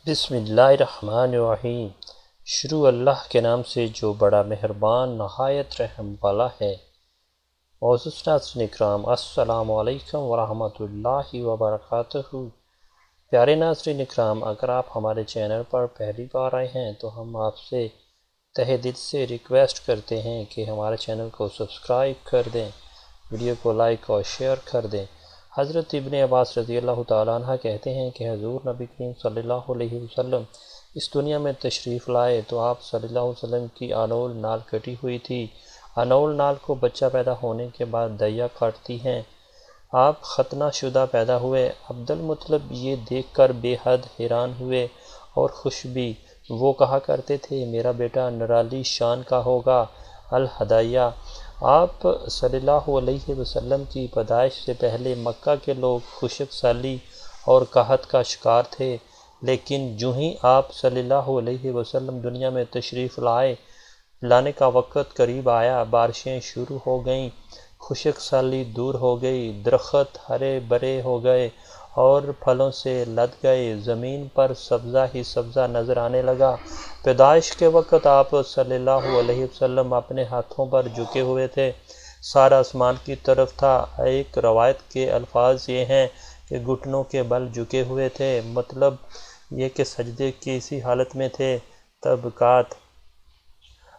بسم اللہ الرحمن الرحیم۔ شروع اللہ کے نام سے جو بڑا مہربان نہایت رحم والا ہے۔ معزز ناظرین اکرام، السلام علیکم ورحمۃ اللہ وبرکاتہ۔ پیارے ناظرین اکرام، اگر آپ ہمارے چینل پر پہلی بار آئے ہیں تو ہم آپ سے تہہ دل سے ریکویسٹ کرتے ہیں کہ ہمارے چینل کو سبسکرائب کر دیں، ویڈیو کو لائک اور شیئر کر دیں۔ حضرت ابن عباس رضی اللہ تعالیٰ عنہ کہتے ہیں کہ حضور نبی کریم صلی اللہ علیہ وسلم اس دنیا میں تشریف لائے تو آپ صلی اللہ علیہ وسلم کی انول نال کٹی ہوئی تھی۔ انول نال کو بچہ پیدا ہونے کے بعد دیا کاٹتی ہیں۔ آپ ختنہ شدہ پیدا ہوئے۔ عبد المطلب یہ دیکھ کر بے حد حیران ہوئے اور خوش بھی۔ وہ کہا کرتے تھے میرا بیٹا نرالی شان کا ہوگا۔ الہدایہ۔ آپ صلی اللہ علیہ وسلم کی پیدائش سے پہلے مکہ کے لوگ خشک سالی اور قحط کا شکار تھے، لیکن جو ہی آپ صلی اللہ علیہ وسلم دنیا میں تشریف لانے کا وقت قریب آیا، بارشیں شروع ہو گئیں، خشک سالی دور ہو گئی، درخت ہرے بھرے ہو گئے اور پھلوں سے لد گئے، زمین پر سبزہ ہی سبزہ نظر آنے لگا۔ پیدائش کے وقت آپ صلی اللہ علیہ وسلم اپنے ہاتھوں پر جھکے ہوئے تھے، سارا آسمان کی طرف تھا۔ ایک روایت کے الفاظ یہ ہیں کہ گھٹنوں کے بل جھکے ہوئے تھے، مطلب یہ کہ سجدے کی اسی حالت میں تھے۔ طبقات۔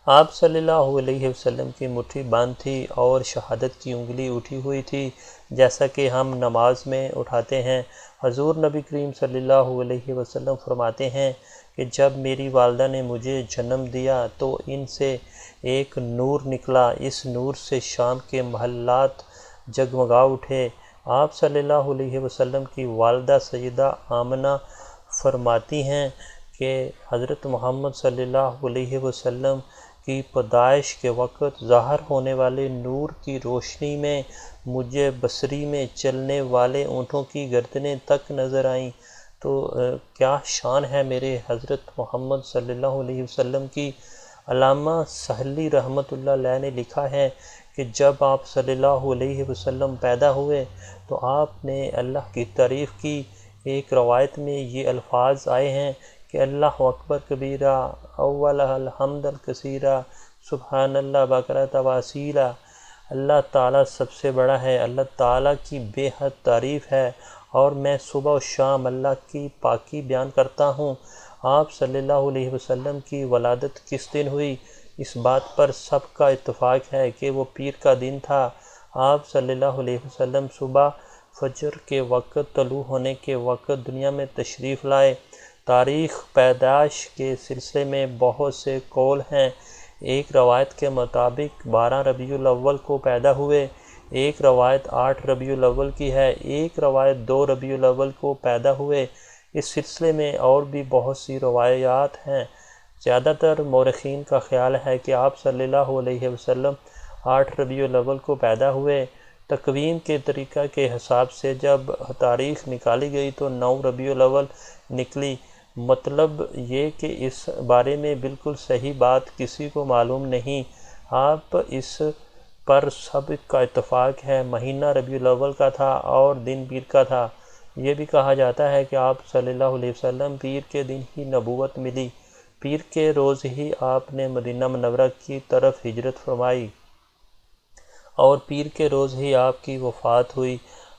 آپ صلی اللہ علیہ وسلم کی مٹھی بند تھی اور شہادت کی انگلی اٹھی ہوئی تھی، جیسا کہ ہم نماز میں اٹھاتے ہیں۔ حضور نبی کریم صلی اللہ علیہ وسلم فرماتے ہیں کہ جب میری والدہ نے مجھے جنم دیا تو ان سے ایک نور نکلا، اس نور سے شام کے محلات جگمگا اٹھے۔ آپ صلی اللہ علیہ وسلم کی والدہ سیدہ آمنہ فرماتی ہیں کہ حضرت محمد صلی اللہ علیہ وسلم کی پیدائش کے وقت ظاہر ہونے والے نور کی روشنی میں مجھے بصری میں چلنے والے اونٹوں کی گردنیں تک نظر آئیں۔ تو کیا شان ہے میرے حضرت محمد صلی اللہ علیہ وسلم کی۔ علامہ سہلی رحمۃ اللہ علیہ نے لکھا ہے کہ جب آپ صلی اللہ علیہ وسلم پیدا ہوئے تو آپ نے اللہ کی تعریف کی۔ ایک روایت میں یہ الفاظ آئے ہیں کہ اللہ اکبر کبیرہ، اول الحمد کثیرہ، سبحان اللہ بکرۃ و اصیلا۔ اللہ تعالیٰ سب سے بڑا ہے، اللہ تعالیٰ کی بے حد تعریف ہے اور میں صبح و شام اللہ کی پاکی بیان کرتا ہوں۔ آپ صلی اللہ علیہ وسلم کی ولادت کس دن ہوئی؟ اس بات پر سب کا اتفاق ہے کہ وہ پیر کا دن تھا۔ آپ صلی اللہ علیہ وسلم صبح فجر کے وقت طلوع ہونے کے وقت دنیا میں تشریف لائے۔ تاریخ پیدائش کے سلسلے میں بہت سے قول ہیں۔ ایک روایت کے مطابق 12 ربیع الاول کو پیدا ہوئے، ایک روایت 8 ربیع الاول کی ہے، ایک روایت 2 ربیع الاول کو پیدا ہوئے۔ اس سلسلے میں اور بھی بہت سی روایات ہیں۔ زیادہ تر مورخین کا خیال ہے کہ آپ صلی اللہ علیہ وسلم 8 ربیع الاول کو پیدا ہوئے۔ تقویم کے طریقہ کے حساب سے جب تاریخ نکالی گئی تو 9 ربیع الاول نکلی۔ مطلب یہ کہ اس بارے میں بالکل صحیح بات کسی کو معلوم نہیں۔ آپ اس پر سب کا اتفاق ہے، مہینہ ربیع الاول کا تھا اور دن پیر کا تھا۔ یہ بھی کہا جاتا ہے کہ آپ صلی اللہ علیہ وسلم پیر کے دن ہی نبوت ملی، پیر کے روز ہی آپ نے مدینہ منورہ کی طرف ہجرت فرمائی اور پیر کے روز ہی آپ کی وفات ہوئی۔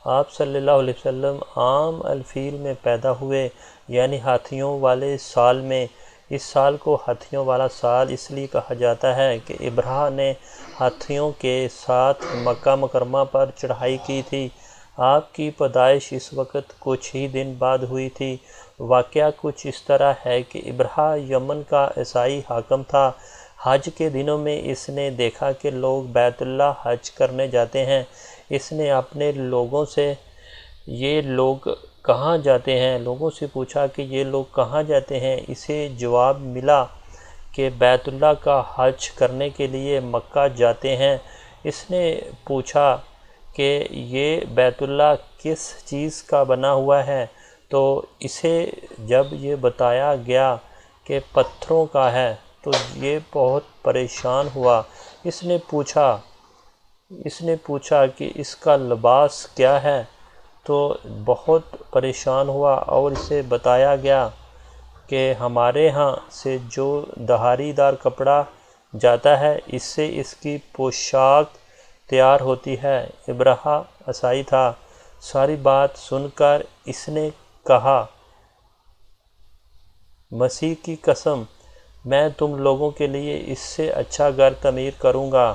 آپ صلی اللہ علیہ وسلم عام الفیل میں پیدا ہوئے، یعنی ہاتھیوں والے سال میں۔ اس سال کو ہاتھیوں والا سال اس لیے کہا جاتا ہے کہ ابرہہ نے ہاتھیوں کے ساتھ مکہ مکرمہ پر چڑھائی کی تھی۔ آپ کی پیدائش اس وقت کچھ ہی دن بعد ہوئی تھی۔ واقعہ کچھ اس طرح ہے کہ ابرہہ یمن کا عیسائی حاکم تھا۔ حج کے دنوں میں اس نے دیکھا کہ لوگ بیت اللہ حج کرنے جاتے ہیں۔ اس نے اپنے لوگوں سے یہ لوگ کہاں جاتے ہیں لوگوں سے پوچھا کہ یہ لوگ کہاں جاتے ہیں۔ اسے جواب ملا کہ بیت اللہ کا حج کرنے کے لیے مکہ جاتے ہیں۔ اس نے پوچھا کہ یہ بیت اللہ کس چیز کا بنا ہوا ہے، تو اسے جب یہ بتایا گیا کہ پتھروں کا ہے تو یہ بہت پریشان ہوا۔ اس نے پوچھا کہ اس کا لباس کیا ہے، تو بہت پریشان ہوا اور اسے بتایا گیا کہ ہمارے ہاں سے جو دھاری دار کپڑا جاتا ہے اس سے اس کی پوشاک تیار ہوتی ہے۔ ابرہہ عیسائی تھا۔ ساری بات سن کر اس نے کہا، مسیح کی قسم، میں تم لوگوں کے لیے اس سے اچھا گھر تعمیر کروں گا۔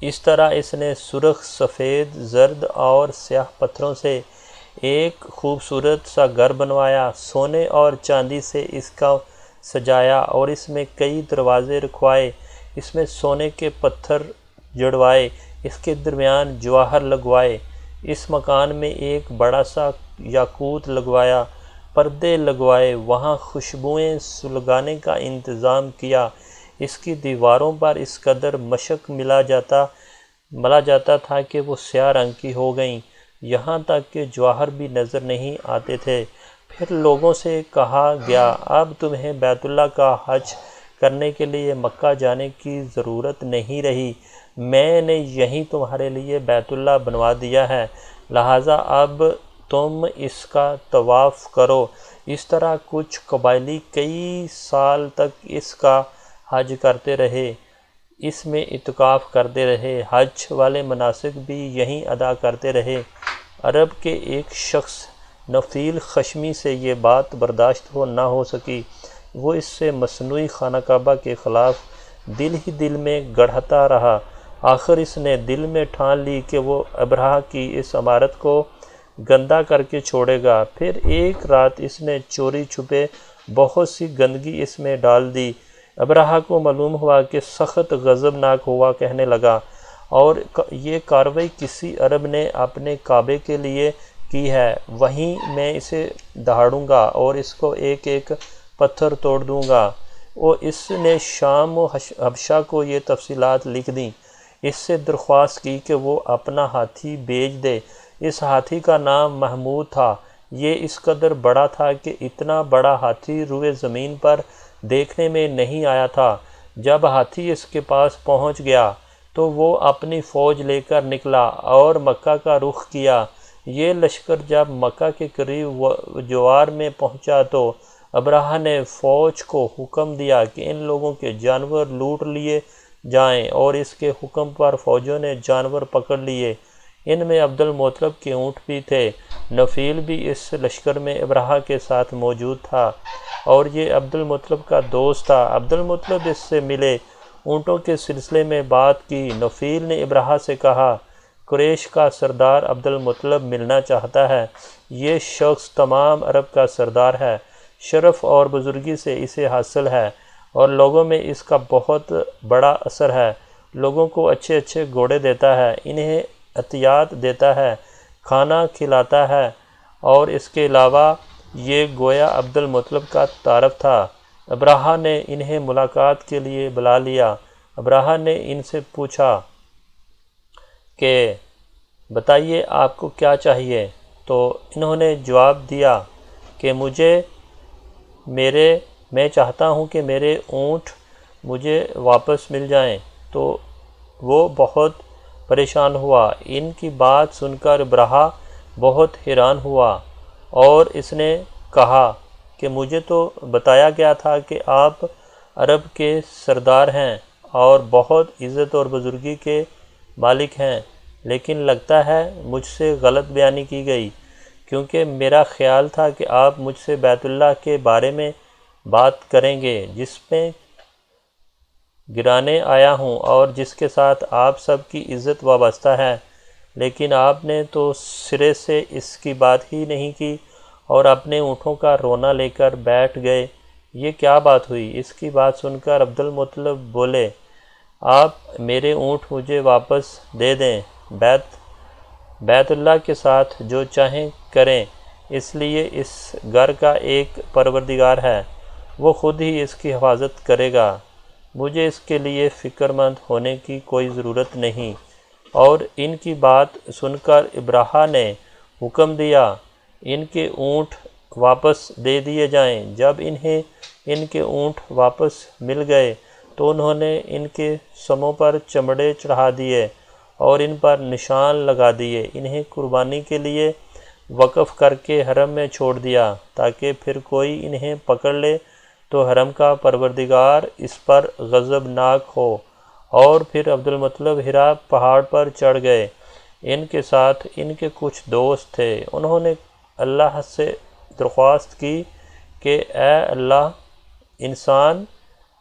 اس طرح اس نے سرخ، سفید، زرد اور سیاہ پتھروں سے ایک خوبصورت سا گھر بنوایا، سونے اور چاندی سے اس کا سجایا اور اس میں کئی دروازے رکھوائے، اس میں سونے کے پتھر جڑوائے، اس کے درمیان جواہر لگوائے، اس مکان میں ایک بڑا سا یاقوت لگوایا، پردے لگوائے، وہاں خوشبوئیں سلگانے کا انتظام کیا، اس کی دیواروں پر اس قدر مشق ملا جاتا تھا کہ وہ سیاہ رنگ کی ہو گئیں، یہاں تک کہ جواہر بھی نظر نہیں آتے تھے۔ پھر لوگوں سے کہا گیا، اب تمہیں بیت اللہ کا حج کرنے کے لیے مکہ جانے کی ضرورت نہیں رہی، میں نے یہیں تمہارے لیے بیت اللہ بنوا دیا ہے، لہٰذا اب تم اس کا طواف کرو۔ اس طرح کچھ قبائلی کئی سال تک اس کا حج کرتے رہے، اس میں اعتکاف کرتے رہے، حج والے مناسک بھی یہیں ادا کرتے رہے۔ عرب کے ایک شخص نفیل خشمی سے یہ بات برداشت نہ ہو سکی، وہ اس سے مصنوعی خانہ کعبہ کے خلاف دل ہی دل میں گڑھتا رہا۔ آخر اس نے دل میں ٹھان لی کہ وہ ابرہہ کی اس عمارت کو گندہ کر کے چھوڑے گا۔ پھر ایک رات اس نے چوری چھپے بہت سی گندگی اس میں ڈال دی۔ ابرہہ کو معلوم ہوا کہ سخت غضبناک ہوا، کہنے لگا، اور یہ کارروائی کسی عرب نے اپنے کعبے کے لیے کی ہے، وہیں میں اسے دہاڑوں گا اور اس کو ایک ایک پتھر توڑ دوں گا۔ اور اس نے شام و حبشہ کو یہ تفصیلات لکھ دیں، اس سے درخواست کی کہ وہ اپنا ہاتھی بھیج دے۔ اس ہاتھی کا نام محمود تھا۔ یہ اس قدر بڑا تھا کہ اتنا بڑا ہاتھی روئے زمین پر دیکھنے میں نہیں آیا تھا۔ جب ہاتھی اس کے پاس پہنچ گیا تو وہ اپنی فوج لے کر نکلا اور مکہ کا رخ کیا۔ یہ لشکر جب مکہ کے قریب جوار میں پہنچا تو ابرہہ نے فوج کو حکم دیا کہ ان لوگوں کے جانور لوٹ لیے جائیں، اور اس کے حکم پر فوجوں نے جانور پکڑ لیے۔ ان میں عبد المطلب کے اونٹ بھی تھے۔ نفیل بھی اس لشکر میں ابرہہ کے ساتھ موجود تھا اور یہ عبد المطلب کا دوست تھا۔ عبد المطلب اس سے ملے، اونٹوں کے سلسلے میں بات کی۔ نفیل نے ابرہہ سے کہا، قریش کا سردار عبد المطلب ملنا چاہتا ہے۔ یہ شخص تمام عرب کا سردار ہے، شرف اور بزرگی سے اسے حاصل ہے اور لوگوں میں اس کا بہت بڑا اثر ہے، لوگوں کو اچھے اچھے گھوڑے دیتا ہے، انہیں عطیات دیتا ہے، کھانا کھلاتا ہے، اور اس کے علاوہ یہ گویا عبد المطلب کا تعارف تھا۔ ابرہہ نے انہیں ملاقات کے لیے بلا لیا۔ ابرہہ نے ان سے پوچھا کہ بتائیے آپ کو کیا چاہیے؟ تو انہوں نے جواب دیا کہ میں چاہتا ہوں کہ میرے اونٹ مجھے واپس مل جائیں۔ تو وہ بہت پریشان ہوا۔ ان کی بات سن کر ابرہہ بہت حیران ہوا اور اس نے کہا کہ مجھے تو بتایا گیا تھا کہ آپ عرب کے سردار ہیں اور بہت عزت اور بزرگی کے مالک ہیں، لیکن لگتا ہے مجھ سے غلط بیانی کی گئی، کیونکہ میرا خیال تھا کہ آپ مجھ سے بیت اللہ کے بارے میں بات کریں گے، جس میں گرانے آیا ہوں اور جس کے ساتھ آپ سب کی عزت وابستہ ہے، لیکن آپ نے تو سرے سے اس کی بات ہی نہیں کی اور اپنے اونٹوں کا رونا لے کر بیٹھ گئے۔ یہ کیا بات ہوئی؟ اس کی بات سن کر عبد المطلب بولے، آپ میرے اونٹ مجھے واپس دے دیں، بیت اللہ کے ساتھ جو چاہیں کریں، اس لیے اس گھر کا ایک پروردگار ہے، وہ خود ہی اس کی حفاظت کرے گا، مجھے اس کے لیے فکر مند ہونے کی کوئی ضرورت نہیں۔ اور ان کی بات سن کر ابرہہ نے حکم دیا ان کے اونٹ واپس دے دیے جائیں۔ جب انہیں ان کے اونٹ واپس مل گئے تو انہوں نے ان کے سموں پر چمڑے چڑھا دیے اور ان پر نشان لگا دیے، انہیں قربانی کے لیے وقف کر کے حرم میں چھوڑ دیا تاکہ پھر کوئی انہیں پکڑ لے تو حرم کا پروردگار اس پر غضبناک ہو۔ اور پھر عبدالمطلب حرا پہاڑ پر چڑھ گئے۔ ان کے ساتھ ان کے کچھ دوست تھے۔ انہوں نے اللہ سے درخواست کی کہ اے اللہ، انسان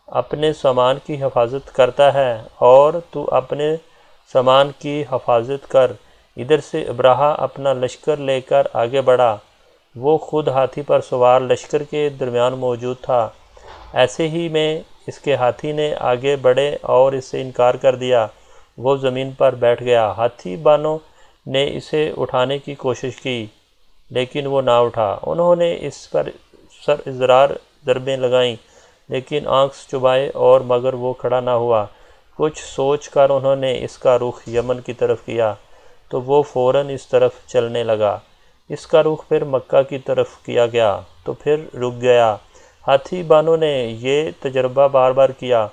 اپنے سامان کی حفاظت کرتا ہے اور تو اپنے سامان کی حفاظت کر۔ ادھر سے ابرہہ اپنا لشکر لے کر آگے بڑھا۔ وہ خود ہاتھی پر سوار لشکر کے درمیان موجود تھا۔ ایسے ہی میں اس کے ہاتھی نے آگے بڑھے اور اس سے انکار کر دیا۔ وہ زمین پر بیٹھ گیا۔ ہاتھی بانوں نے اسے اٹھانے کی کوشش کی لیکن وہ نہ اٹھا۔ انہوں نے اس پر سراسر ضربیں لگائیں لیکن آنکھ چبھائے اور مگر وہ کھڑا نہ ہوا۔ کچھ سوچ کر انہوں نے اس کا رخ یمن کی طرف کیا تو وہ فوراً اس طرف چلنے لگا۔ اس کا رخ پھر مکہ کی طرف کیا گیا تو پھر رک گیا۔ ہاتھی بانوں نے یہ تجربہ بار بار کیا۔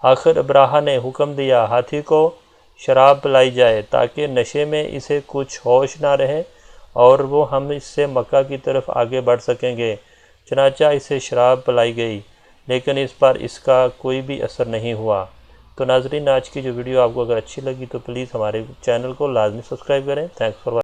آخر ابرہہ نے حکم دیا ہاتھی کو شراب پلائی جائے تاکہ نشے میں اسے کچھ ہوش نہ رہے اور وہ ہم اس سے مکہ کی طرف آگے بڑھ سکیں گے۔ چنانچہ اسے شراب پلائی گئی لیکن اس پر اس کا کوئی بھی اثر نہیں ہوا۔ تو ناظرین، آج کی جو ویڈیو آپ کو اگر اچھی لگی تو پلیز ہمارے چینل کو لازمی سبسکرائب کریں۔ Thanks for watching.